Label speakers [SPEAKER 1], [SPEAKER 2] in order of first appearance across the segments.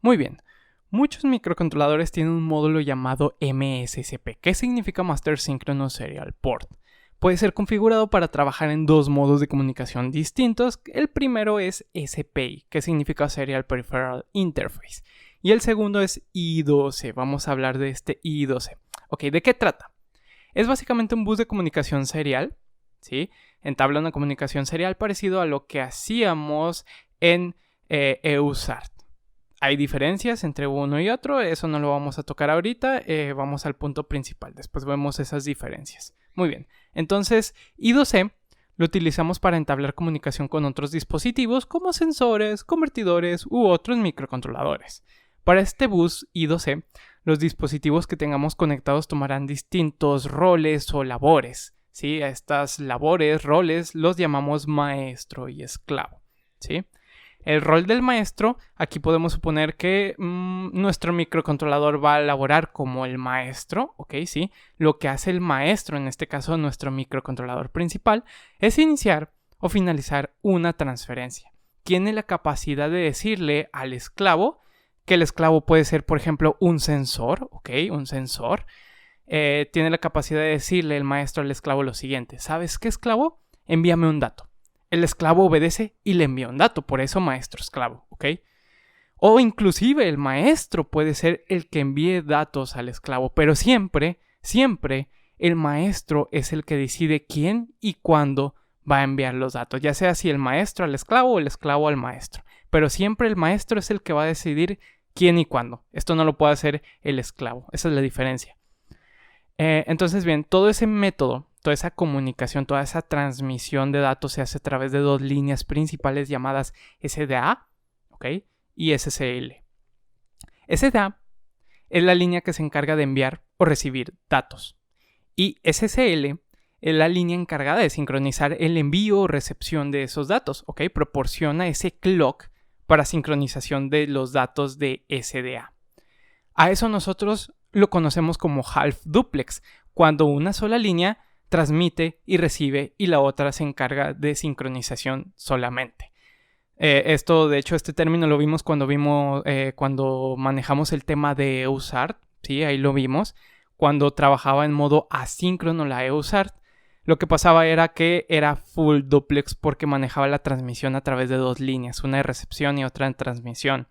[SPEAKER 1] Muy bien. Muchos microcontroladores tienen un módulo llamado MSSP, que significa Master Synchronous Serial Port. Puede ser configurado para trabajar en dos modos de comunicación distintos. El primero es SPI, que significa Serial Peripheral Interface. Y el segundo es I2C. Vamos a hablar de este I2C. Ok, ¿de qué trata? Es básicamente un bus de comunicación serial, ¿sí? Entabla una comunicación serial parecido a lo que hacíamos en EUSART. Hay diferencias entre uno y otro, eso no lo vamos a tocar ahorita, vamos al punto principal, después vemos esas diferencias. Muy bien, entonces I2C lo utilizamos para entablar comunicación con otros dispositivos como sensores, convertidores u otros microcontroladores. Para este bus I2C, los dispositivos que tengamos conectados tomarán distintos roles o labores, ¿sí? A estas labores, roles, los llamamos maestro y esclavo, ¿sí? El rol del maestro, aquí podemos suponer que nuestro microcontrolador va a laborar como el maestro, ¿ok? Sí. Lo que hace el maestro, en este caso nuestro microcontrolador principal, es iniciar o finalizar una transferencia. Tiene la capacidad de decirle al esclavo, que el esclavo puede ser, por ejemplo, un sensor, ¿ok? Un sensor. Tiene la capacidad de decirle el maestro al esclavo lo siguiente: ¿sabes qué, esclavo? Envíame un dato. El esclavo obedece y le envía un dato, por eso maestro esclavo, ¿ok? O inclusive el maestro puede ser el que envíe datos al esclavo, pero siempre el maestro es el que decide quién y cuándo va a enviar los datos, ya sea si el maestro al esclavo o el esclavo al maestro, pero siempre el maestro es el que va a decidir quién y cuándo. Esto no lo puede hacer el esclavo, esa es la diferencia. Entonces bien, todo ese método, toda esa comunicación, toda esa transmisión de datos se hace a través de dos líneas principales llamadas SDA, ¿ok? Y SCL. SDA es la línea que se encarga de enviar o recibir datos. Y SCL es la línea encargada de sincronizar el envío o recepción de esos datos, ¿ok? Proporciona ese clock para sincronización de los datos de SDA. A eso nosotros lo conocemos como half duplex, cuando una sola línea transmite y recibe y la otra se encarga de sincronización solamente. Esto, de hecho, este término lo vimos cuando manejamos el tema de EUSART, ¿sí? Ahí lo vimos. Cuando trabajaba en modo asíncrono la EUSART, lo que pasaba era que era full duplex porque manejaba la transmisión a través de dos líneas, una de recepción y otra de transmisión.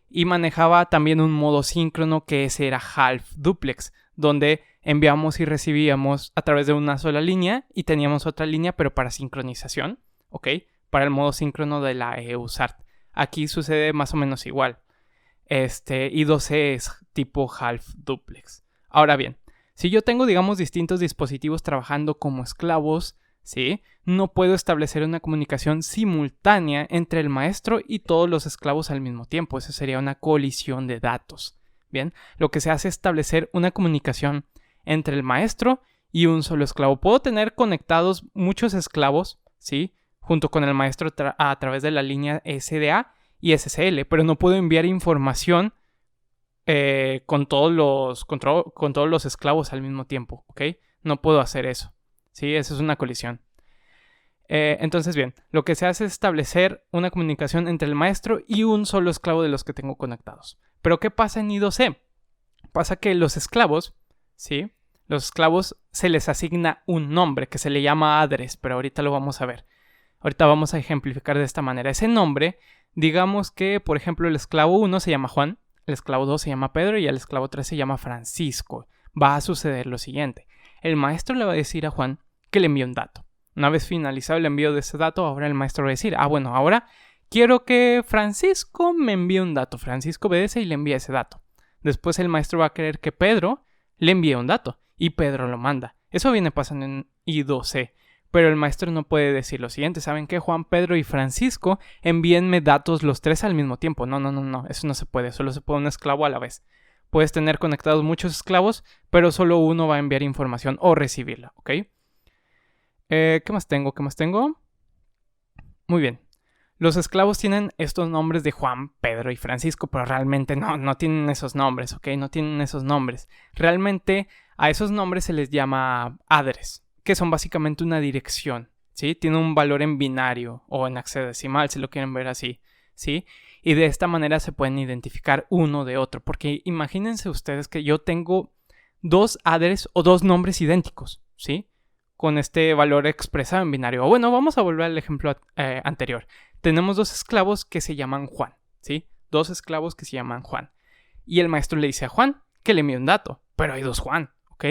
[SPEAKER 1] Y manejaba también un modo síncrono que ese era half duplex, donde enviamos y recibíamos a través de una sola línea y teníamos otra línea pero para sincronización, ¿ok? Para el modo síncrono de la EUSART. Aquí sucede más o menos igual. I2C es tipo half duplex. Ahora bien, si yo tengo, digamos, distintos dispositivos trabajando como esclavos, ¿sí? No puedo establecer una comunicación simultánea entre el maestro y todos los esclavos al mismo tiempo. Eso sería una colisión de datos. Bien, lo que se hace es establecer una comunicación entre el maestro y un solo esclavo. Puedo tener conectados muchos esclavos, ¿sí? Junto con el maestro a través de la línea SDA y SCL, pero no puedo enviar información con todos los esclavos al mismo tiempo, ¿ok? No puedo hacer eso, ¿sí? Eso es una colisión. Entonces, bien, lo que se hace es establecer una comunicación entre el maestro y un solo esclavo de los que tengo conectados. Pero ¿qué pasa en I2C? Pasa que los esclavos, ¿sí? Los esclavos se les asigna un nombre que se le llama address, pero ahorita lo vamos a ver. Ahorita vamos a ejemplificar de esta manera. Ese nombre, digamos que, por ejemplo, el esclavo 1 se llama Juan, el esclavo 2 se llama Pedro y el esclavo 3 se llama Francisco. Va a suceder lo siguiente. El maestro le va a decir a Juan que le envíe un dato. Una vez finalizado el envío de ese dato, ahora el maestro va a decir, bueno, ahora quiero que Francisco me envíe un dato. Francisco obedece y le envía ese dato. Después el maestro va a querer que Pedro le envíe un dato y Pedro lo manda. Eso viene pasando en I2C. Pero el maestro no puede decir lo siguiente: ¿saben qué? Juan, Pedro y Francisco, envíenme datos los tres al mismo tiempo. No, eso no se puede, solo se puede un esclavo a la vez. Puedes tener conectados muchos esclavos, pero solo uno va a enviar información o recibirla, ¿ok? ¿Qué más tengo? Muy bien. Los esclavos tienen estos nombres de Juan, Pedro y Francisco, pero realmente no tienen esos nombres, ¿ok? No tienen esos nombres. Realmente a esos nombres se les llama address, que son básicamente una dirección, ¿sí? Tiene un valor en binario o en hexadecimal, si lo quieren ver así, ¿sí? Y de esta manera se pueden identificar uno de otro, porque imagínense ustedes que yo tengo dos addres o dos nombres idénticos, ¿sí? Con este valor expresado en binario. O bueno, vamos a volver al ejemplo anterior. Tenemos dos esclavos que se llaman Juan, ¿sí? Dos esclavos que se llaman Juan. Y el maestro le dice a Juan que le envíe un dato, pero hay dos Juan, ¿ok?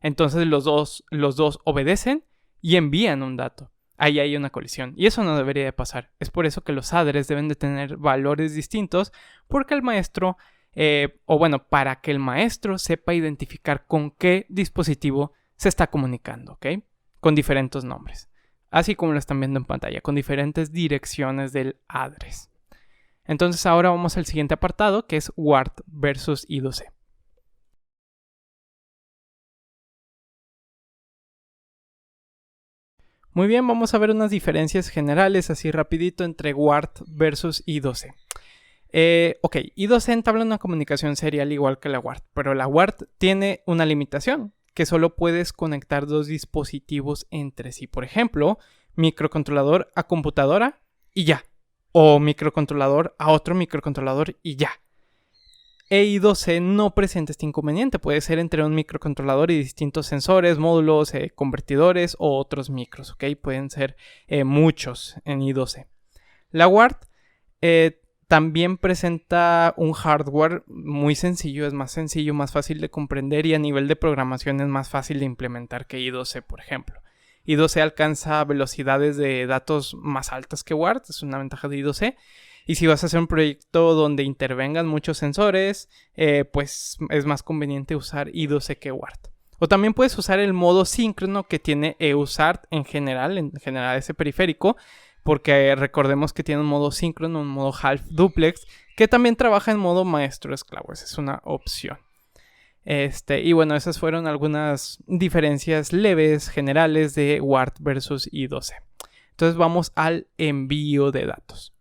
[SPEAKER 1] Entonces los dos obedecen y envían un dato. Ahí hay una colisión y eso no debería de pasar. Es por eso que los addres deben de tener valores distintos, porque el maestro, para que el maestro sepa identificar con qué dispositivo se está comunicando, ¿ok? Con diferentes nombres. Así como lo están viendo en pantalla, con diferentes direcciones del address. Entonces ahora vamos al siguiente apartado, que es WART versus I2C. Muy bien, vamos a ver unas diferencias generales así rapidito entre WART versus I2C. I2C entabla una comunicación serial igual que la WART, pero la WART tiene una limitación, que solo puedes conectar dos dispositivos entre sí. Por ejemplo, microcontrolador a computadora y ya. O microcontrolador a otro microcontrolador y ya. I2C no presenta este inconveniente. Puede ser entre un microcontrolador y distintos sensores, módulos, convertidores o otros micros, ¿ok? Pueden ser muchos en I2C. La WART también presenta un hardware muy sencillo, es más sencillo, más fácil de comprender y a nivel de programación es más fácil de implementar que I2C, por ejemplo. I2C alcanza velocidades de datos más altas que WART, es una ventaja de I2C. Y si vas a hacer un proyecto donde intervengan muchos sensores, pues es más conveniente usar I2C que WART. O también puedes usar el modo síncrono que tiene EUSART en general ese periférico, porque recordemos que tiene un modo síncrono, un modo half duplex, que también trabaja en modo maestro-esclavo. Esa es una opción. Y bueno, esas fueron algunas diferencias leves generales de WART versus I2C. Entonces vamos al envío de datos.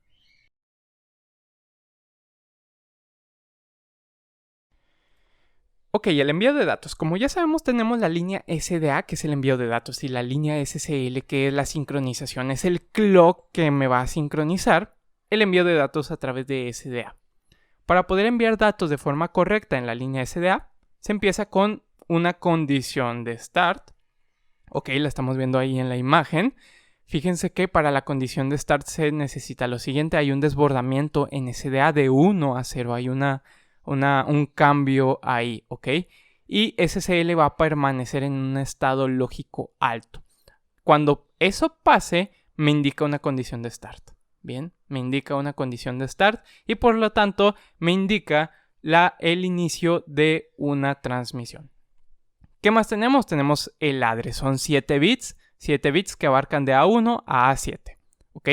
[SPEAKER 1] Ok, el envío de datos. Como ya sabemos, tenemos la línea SDA, que es el envío de datos, y la línea SSL, que es la sincronización. Es el clock que me va a sincronizar el envío de datos a través de SDA. Para poder enviar datos de forma correcta en la línea SDA, se empieza con una condición de start. Ok, la estamos viendo ahí en la imagen. Fíjense que para la condición de start se necesita lo siguiente. Hay un desbordamiento en SDA de 1 a 0. Hay un cambio ahí, ¿ok? Y SSL va a permanecer en un estado lógico alto. Cuando eso pase, me indica una condición de start. Bien, me indica una condición de start y por lo tanto me indica el inicio de una transmisión. ¿Qué más tenemos? Tenemos el address, son 7 bits que abarcan de A1 a A7, ¿ok?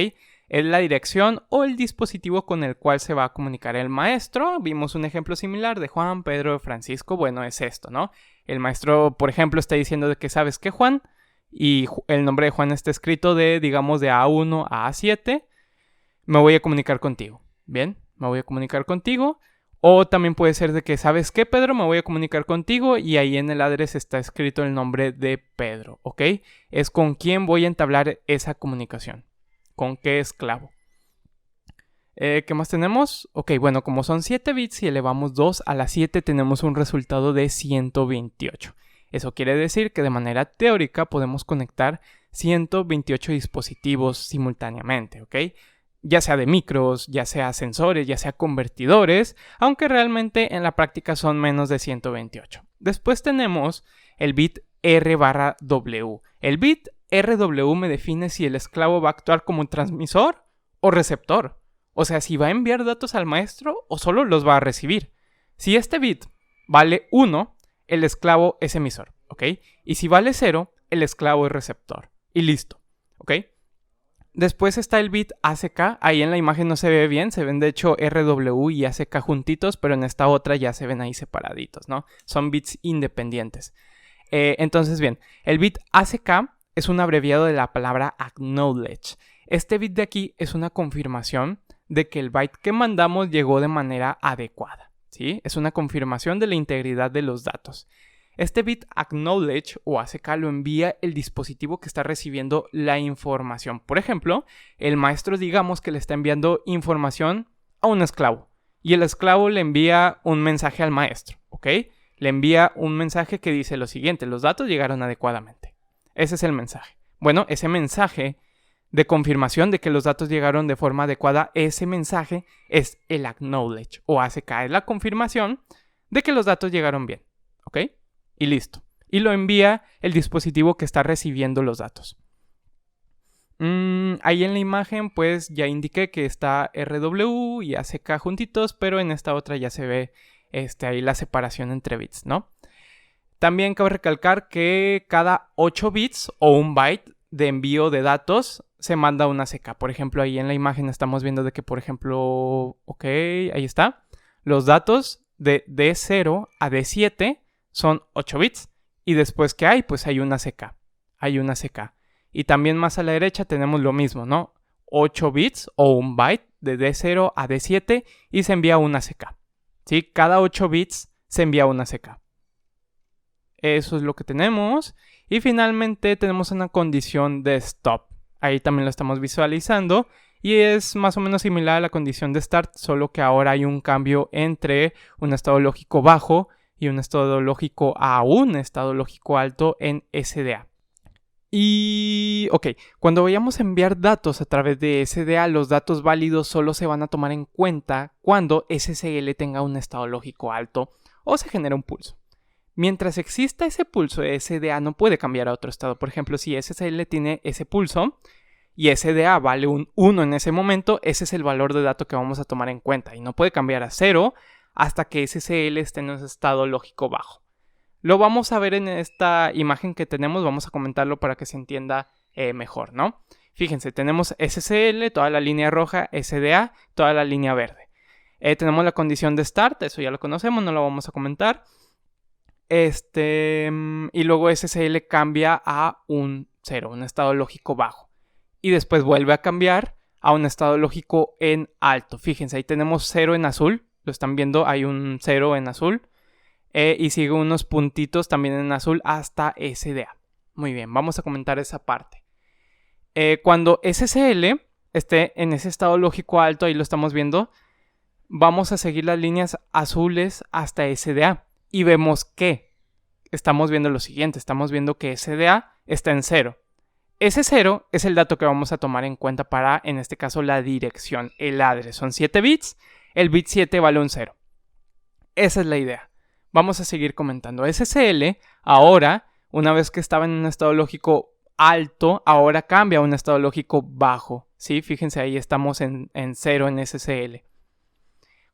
[SPEAKER 1] Es la dirección o el dispositivo con el cual se va a comunicar el maestro. Vimos un ejemplo similar de Juan, Pedro, Francisco. Bueno, es esto, ¿no? El maestro, por ejemplo, está diciendo de que ¿sabes qué, Juan? Y el nombre de Juan está escrito digamos, de A1 a A7. Me voy a comunicar contigo. Bien, me voy a comunicar contigo. O también puede ser de que ¿sabes qué, Pedro? Me voy a comunicar contigo y ahí en el address está escrito el nombre de Pedro, ¿ok? Es con quién voy a entablar esa comunicación. ¿Con qué esclavo? ¿Qué más tenemos? Ok, bueno, como son 7 bits y elevamos 2 a la 7 tenemos un resultado de 128. Eso quiere decir que de manera teórica podemos conectar 128 dispositivos simultáneamente, ¿ok? Ya sea de micros, ya sea sensores, ya sea convertidores, aunque realmente en la práctica son menos de 128. Después tenemos el bit R/W. El bit RW me define si el esclavo va a actuar como un transmisor o receptor. O sea, si va a enviar datos al maestro o solo los va a recibir. Si este bit vale 1, el esclavo es emisor, ¿ok? Y si vale 0, el esclavo es receptor. Y listo, ¿ok? Después está el bit ACK. Ahí en la imagen no se ve bien. Se ven de hecho RW y ACK juntitos, pero en esta otra ya se ven ahí separaditos, ¿no? Son bits independientes. Entonces, bien, el bit ACK es un abreviado de la palabra acknowledge. Este bit de aquí es una confirmación de que el byte que mandamos llegó de manera adecuada, ¿sí? Es una confirmación de la integridad de los datos. Este bit acknowledge o ACK lo envía el dispositivo que está recibiendo la información. Por ejemplo, el maestro digamos que le está enviando información a un esclavo y el esclavo le envía un mensaje al maestro, ¿ok? Le envía un mensaje que dice lo siguiente: los datos llegaron adecuadamente. Ese es el mensaje. Bueno, ese mensaje de confirmación de que los datos llegaron de forma adecuada, ese mensaje es el acknowledge o ACK, es la confirmación de que los datos llegaron bien, ¿ok? Y listo. Y lo envía el dispositivo que está recibiendo los datos. Ahí en la imagen pues ya indiqué que está RW y ACK juntitos, pero en esta otra ya se ve ahí la separación entre bits, ¿no? También cabe recalcar que cada 8 bits o un byte de envío de datos se manda una ACK. Por ejemplo, ahí en la imagen estamos viendo de que, por ejemplo, ok, ahí está. Los datos de D0 a D7 son 8 bits. Y después, ¿qué hay? Pues hay una ACK. Hay una ACK. Y también más a la derecha tenemos lo mismo, ¿no? 8 bits o un byte de D0 a D7 y se envía una ACK. ¿Sí? Cada 8 bits se envía una ACK. Eso es lo que tenemos. Y finalmente tenemos una condición de stop. Ahí también lo estamos visualizando. Y es más o menos similar a la condición de start, solo que ahora hay un cambio entre un estado lógico bajo y un estado lógico a un estado lógico alto en SDA. Y ok, cuando vayamos a enviar datos a través de SDA, los datos válidos solo se van a tomar en cuenta cuando SSL tenga un estado lógico alto o se genera un pulso. Mientras exista ese pulso, SDA no puede cambiar a otro estado. Por ejemplo, si SSL tiene ese pulso y SDA vale un 1 en ese momento, ese es el valor de dato que vamos a tomar en cuenta y no puede cambiar a 0 hasta que SSL esté en un estado lógico bajo. Lo vamos a ver en esta imagen que tenemos, vamos a comentarlo para que se entienda mejor, ¿no? Fíjense, tenemos SSL, toda la línea roja, SDA, toda la línea verde. Tenemos la condición de start, eso ya lo conocemos, no lo vamos a comentar. Y luego SSL cambia a un 0, un estado lógico bajo. Y después vuelve a cambiar a un estado lógico en alto. Fíjense, ahí tenemos 0 en azul, lo están viendo, hay un 0 en azul. Y sigue unos puntitos también en azul hasta SDA. Muy bien, vamos a comentar esa parte. Cuando SSL esté en ese estado lógico alto, ahí lo estamos viendo, vamos a seguir las líneas azules hasta SDA. Y vemos que estamos viendo lo siguiente, estamos viendo que SDA está en 0. Ese 0 es el dato que vamos a tomar en cuenta para, en este caso, la dirección, el address. Son 7 bits, el bit 7 vale un 0. Esa es la idea. Vamos a seguir comentando. SSL, ahora, una vez que estaba en un estado lógico alto, ahora cambia a un estado lógico bajo. ¿Sí? Fíjense, ahí estamos en 0 en SSL.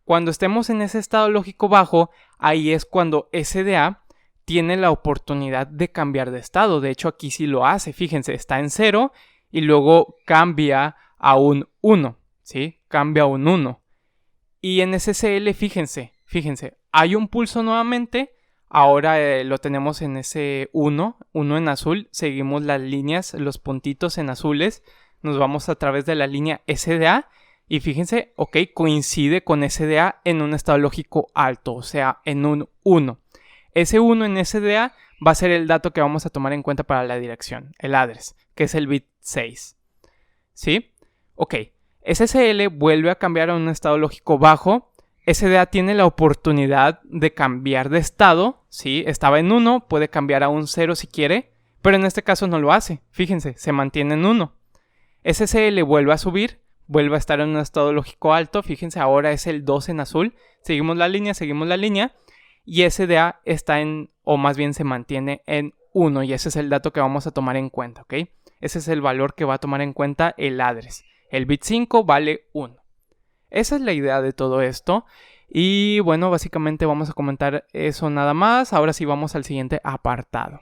[SPEAKER 1] Cuando estemos en ese estado lógico bajo, ahí es cuando SDA tiene la oportunidad de cambiar de estado. De hecho, aquí sí lo hace. Fíjense, está en 0 y luego cambia a un 1. ¿Sí? Cambia a un 1. Y en SSL, fíjense, hay un pulso nuevamente. Ahora lo tenemos en ese 1 en azul. Seguimos las líneas, los puntitos en azules. Nos vamos a través de la línea SDA. Y fíjense, ok, coincide con SDA en un estado lógico alto, o sea, en un 1. Ese 1 en SDA va a ser el dato que vamos a tomar en cuenta para la dirección, el address, que es el bit 6. ¿Sí? Ok, SSL vuelve a cambiar a un estado lógico bajo. SDA tiene la oportunidad de cambiar de estado, ¿sí? Estaba en 1, puede cambiar a un 0 si quiere, pero en este caso no lo hace. Fíjense, se mantiene en 1. SSL vuelve a subir. Vuelve a estar en un estado lógico alto. Fíjense, ahora es el 2 en azul. Seguimos la línea. Y SDA está en, o más bien se mantiene en 1. Y ese es el dato que vamos a tomar en cuenta, ¿ok? Ese es el valor que va a tomar en cuenta el address. El bit 5 vale 1. Esa es la idea de todo esto. Y bueno, básicamente vamos a comentar eso nada más. Ahora sí vamos al siguiente apartado.